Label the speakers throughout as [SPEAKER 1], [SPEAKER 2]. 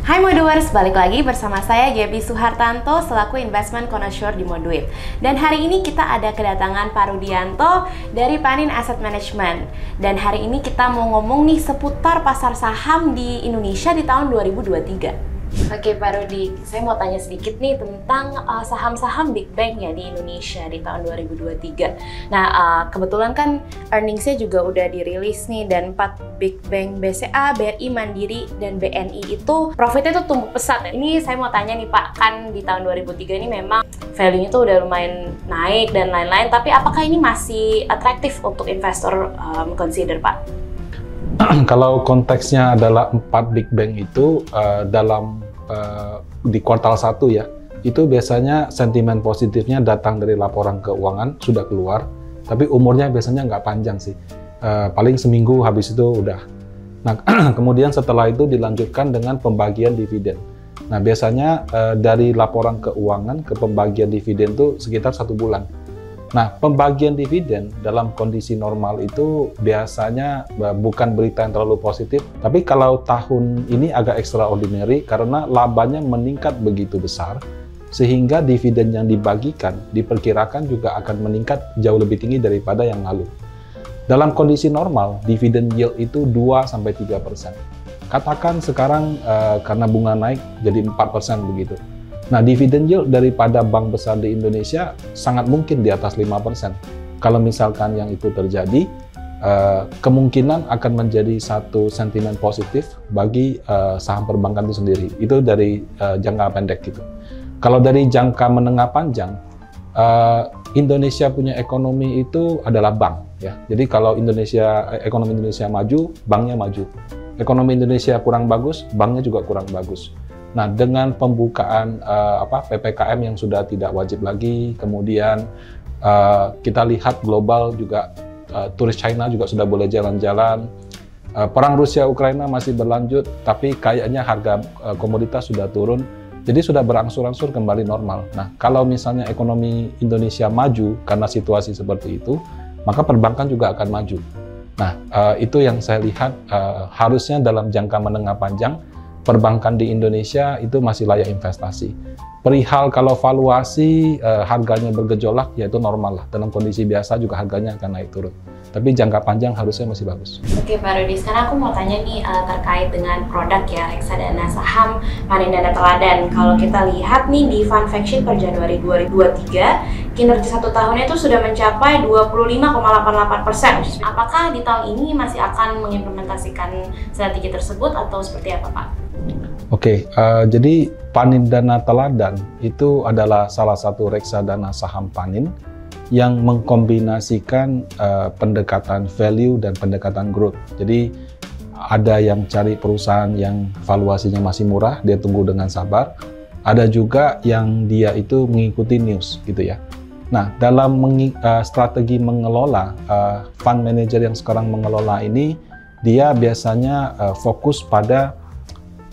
[SPEAKER 1] Hai Moduers, balik lagi bersama saya Gaby Suhartanto selaku Investment Connoisseur di Moduit. Dan hari ini kita ada kedatangan Pak Rudianto dari Panin Asset Management. Dan hari ini kita mau ngomong nih seputar pasar saham di Indonesia di tahun 2023. Oke Pak Rudi, saya mau tanya sedikit nih tentang saham-saham Big Bank ya di Indonesia di tahun 2023. Nah, kebetulan kan earningsnya juga udah dirilis nih, dan 4 Big Bank BCA, BRI, Mandiri, dan BNI itu profitnya tuh tumbuh pesat. Ini saya mau tanya nih Pak, kan di tahun 2003 ini memang value-nya tuh udah lumayan naik dan lain-lain, tapi apakah ini masih atraktif untuk investor consider Pak?
[SPEAKER 2] Kalau konteksnya adalah 4 Big Bank itu di kuartal 1 ya, itu biasanya sentimen positifnya datang dari laporan keuangan sudah keluar, tapi umurnya biasanya nggak panjang sih, paling seminggu habis itu udah. Nah, kemudian setelah itu dilanjutkan dengan pembagian dividen. Nah, biasanya dari laporan keuangan ke pembagian dividen itu sekitar 1 bulan. Nah, pembagian dividen dalam kondisi normal itu biasanya bukan berita yang terlalu positif, tapi kalau tahun ini agak extraordinary karena labanya meningkat begitu besar, sehingga dividen yang dibagikan diperkirakan juga akan meningkat jauh lebih tinggi daripada yang lalu. Dalam kondisi normal, dividen yield itu 2-3%. Katakan sekarang karena bunga naik jadi 4% begitu. Nah, dividen yield daripada bank besar di Indonesia sangat mungkin di atas 5%. Kalau misalkan yang itu terjadi, kemungkinan akan menjadi satu sentimen positif bagi saham perbankan itu sendiri. Itu dari jangka pendek gitu. Kalau dari jangka menengah panjang, Indonesia punya ekonomi itu adalah bank ya. Jadi kalau ekonomi Indonesia maju, banknya maju. Ekonomi Indonesia kurang bagus, banknya juga kurang bagus. Nah, dengan pembukaan PPKM yang sudah tidak wajib lagi, kemudian kita lihat global juga turis China juga sudah boleh jalan-jalan. Perang Rusia-Ukraina masih berlanjut, tapi kayaknya harga komoditas sudah turun, jadi sudah berangsur-angsur kembali normal. Nah, kalau misalnya ekonomi Indonesia maju karena situasi seperti itu, maka perbankan juga akan maju. Nah, itu yang saya lihat harusnya dalam jangka menengah panjang, perbankan di Indonesia itu masih layak investasi. Perihal kalau valuasi harganya bergejolak, ya itu normal lah. Dalam kondisi biasa juga harganya akan naik turun. Tapi jangka panjang harusnya masih bagus.
[SPEAKER 1] Oke Pak Rudi, sekarang aku mau tanya nih terkait dengan produk ya, reksadana saham Panin Dana Teladan. Kalau kita lihat nih di Fund Fact per Januari 2023, kinerja 1 tahunnya itu sudah mencapai 25,88%. Apakah di tahun ini masih akan mengimplementasikan strategi tersebut atau seperti apa Pak?
[SPEAKER 2] Oke, jadi Panin Dana Teladan itu adalah salah satu reksadana saham Panin yang mengkombinasikan pendekatan value dan pendekatan growth. Jadi ada yang cari perusahaan yang valuasinya masih murah, dia tunggu dengan sabar. Ada juga yang dia itu mengikuti news gitu ya. Nah, dalam strategi mengelola, fund manager yang sekarang mengelola ini, dia biasanya fokus pada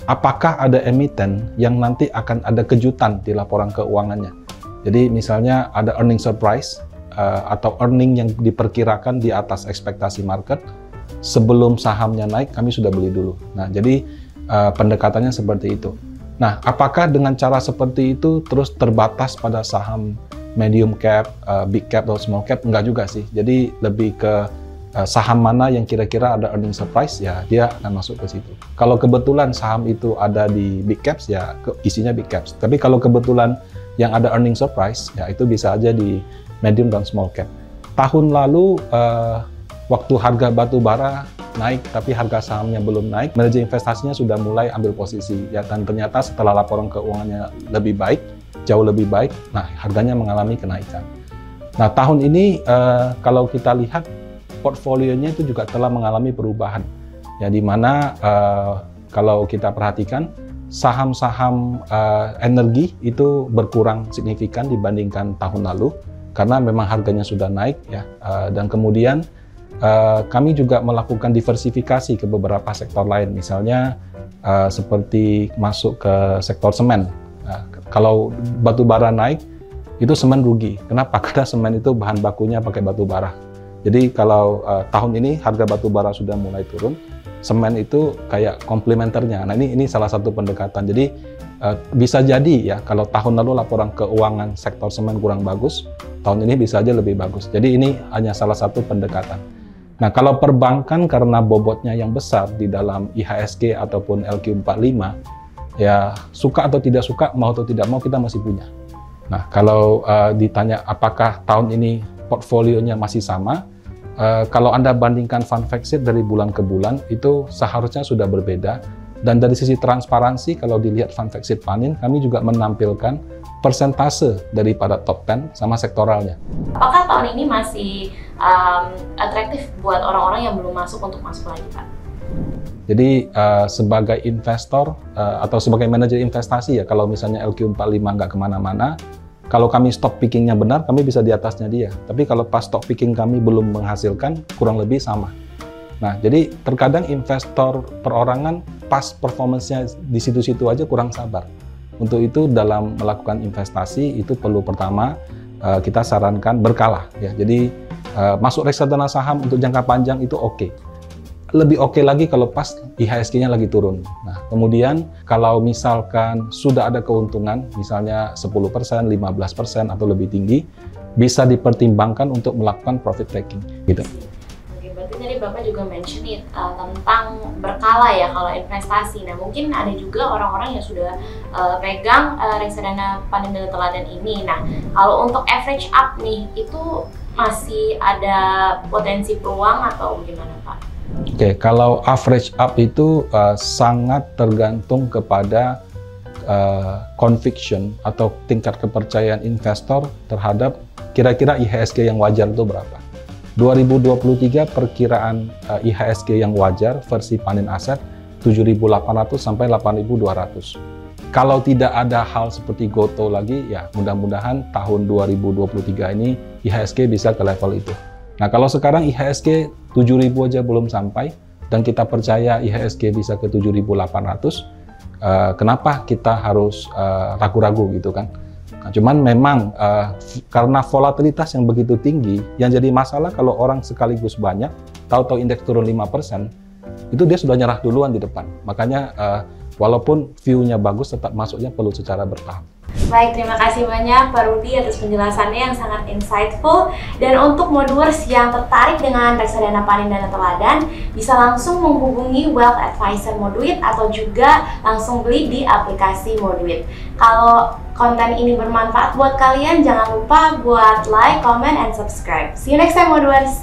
[SPEAKER 2] apakah ada emiten yang nanti akan ada kejutan di laporan keuangannya. Jadi misalnya ada earning surprise atau earning yang diperkirakan di atas ekspektasi market, sebelum sahamnya naik kami sudah beli dulu. Nah, jadi pendekatannya seperti itu. Nah, apakah dengan cara seperti itu terus terbatas pada saham medium cap, big cap atau small cap? Enggak juga sih. Jadi lebih ke saham mana yang kira-kira ada earning surprise, ya dia akan masuk ke situ. Kalau kebetulan saham itu ada di big caps, ya isinya big caps. Tapi kalau kebetulan yang ada earning surprise, ya itu bisa aja di medium dan small cap. Tahun lalu waktu harga batu bara naik tapi harga sahamnya belum naik, manajer investasinya sudah mulai ambil posisi ya, dan ternyata setelah laporan keuangannya lebih baik, jauh lebih baik, nah harganya mengalami kenaikan. Nah, tahun ini kalau kita lihat portfolionya itu juga telah mengalami perubahan ya, di mana kalau kita perhatikan saham-saham energi itu berkurang signifikan dibandingkan tahun lalu karena memang harganya sudah naik ya, dan kemudian kami juga melakukan diversifikasi ke beberapa sektor lain, misalnya seperti masuk ke sektor semen. Kalau batu bara naik itu semen rugi. Kenapa? Karena semen itu bahan bakunya pakai batu bara. Jadi kalau tahun ini harga batu bara sudah mulai turun, semen itu kayak komplementernya. Nah ini salah satu pendekatan. Jadi bisa jadi ya kalau tahun lalu laporan keuangan sektor semen kurang bagus, tahun ini bisa aja lebih bagus. Jadi ini hanya salah satu pendekatan. Nah kalau perbankan karena bobotnya yang besar di dalam IHSG ataupun LQ45, ya suka atau tidak suka, mau atau tidak mau kita masih punya. Nah kalau ditanya apakah tahun ini portfolionya masih sama, kalau Anda bandingkan fund fact sheet dari bulan ke bulan, itu seharusnya sudah berbeda. Dan dari sisi transparansi, kalau dilihat fund fact sheet Panin, kami juga menampilkan persentase daripada top 10 sama sektoralnya.
[SPEAKER 1] Apakah tahun ini masih atraktif buat orang-orang yang belum masuk untuk masuk lagi, Pak?
[SPEAKER 2] Jadi sebagai investor atau sebagai manajer investasi ya, kalau misalnya LQ45 nggak kemana-mana, kalau kami stock pickingnya benar, kami bisa di atasnya dia. Tapi kalau pas stock picking kami belum menghasilkan, kurang lebih sama. Nah, jadi terkadang investor perorangan pas performance-nya di situ-situ aja kurang sabar. Untuk itu dalam melakukan investasi itu perlu pertama kita sarankan berkala ya. Jadi masuk reksadana saham untuk jangka panjang itu oke. Lebih oke lagi kalau pas IHSG-nya lagi turun. Nah, kemudian kalau misalkan sudah ada keuntungan, misalnya 10%, 15% atau lebih tinggi, bisa dipertimbangkan untuk melakukan profit taking gitu.
[SPEAKER 1] Tadi Bapak juga mention tentang berkala ya kalau investasi. Nah mungkin ada juga orang-orang yang sudah pegang reksadana Panin dan Teladan ini. Nah kalau untuk average up nih, itu masih ada potensi peluang atau gimana Pak?
[SPEAKER 2] Oke, kalau average up itu sangat tergantung kepada conviction atau tingkat kepercayaan investor terhadap kira-kira IHSG yang wajar itu berapa. 2023 perkiraan IHSG yang wajar versi Panin Aset 7.800 sampai 8.200. Kalau tidak ada hal seperti GoTo lagi, ya mudah-mudahan tahun 2023 ini IHSG bisa ke level itu. Nah kalau sekarang IHSG 7.000 aja belum sampai dan kita percaya IHSG bisa ke 7.800, kenapa kita harus ragu-ragu gitu kan? Nah, cuman memang karena volatilitas yang begitu tinggi, yang jadi masalah kalau orang sekaligus banyak, tahu-tahu indeks turun 5%, itu dia sudah nyerah duluan di depan. Makanya walaupun view-nya bagus, tetap masuknya perlu secara bertahap.
[SPEAKER 1] Baik, terima kasih banyak Pak Rudi atas penjelasannya yang sangat insightful. Dan untuk modulers yang tertarik dengan reksadana Panin dan Teladan, bisa langsung menghubungi Wealth Advisor Moduit atau juga langsung beli di aplikasi Moduit. Kalau konten ini bermanfaat buat kalian, jangan lupa buat like, comment, and subscribe. See you next time, modulers!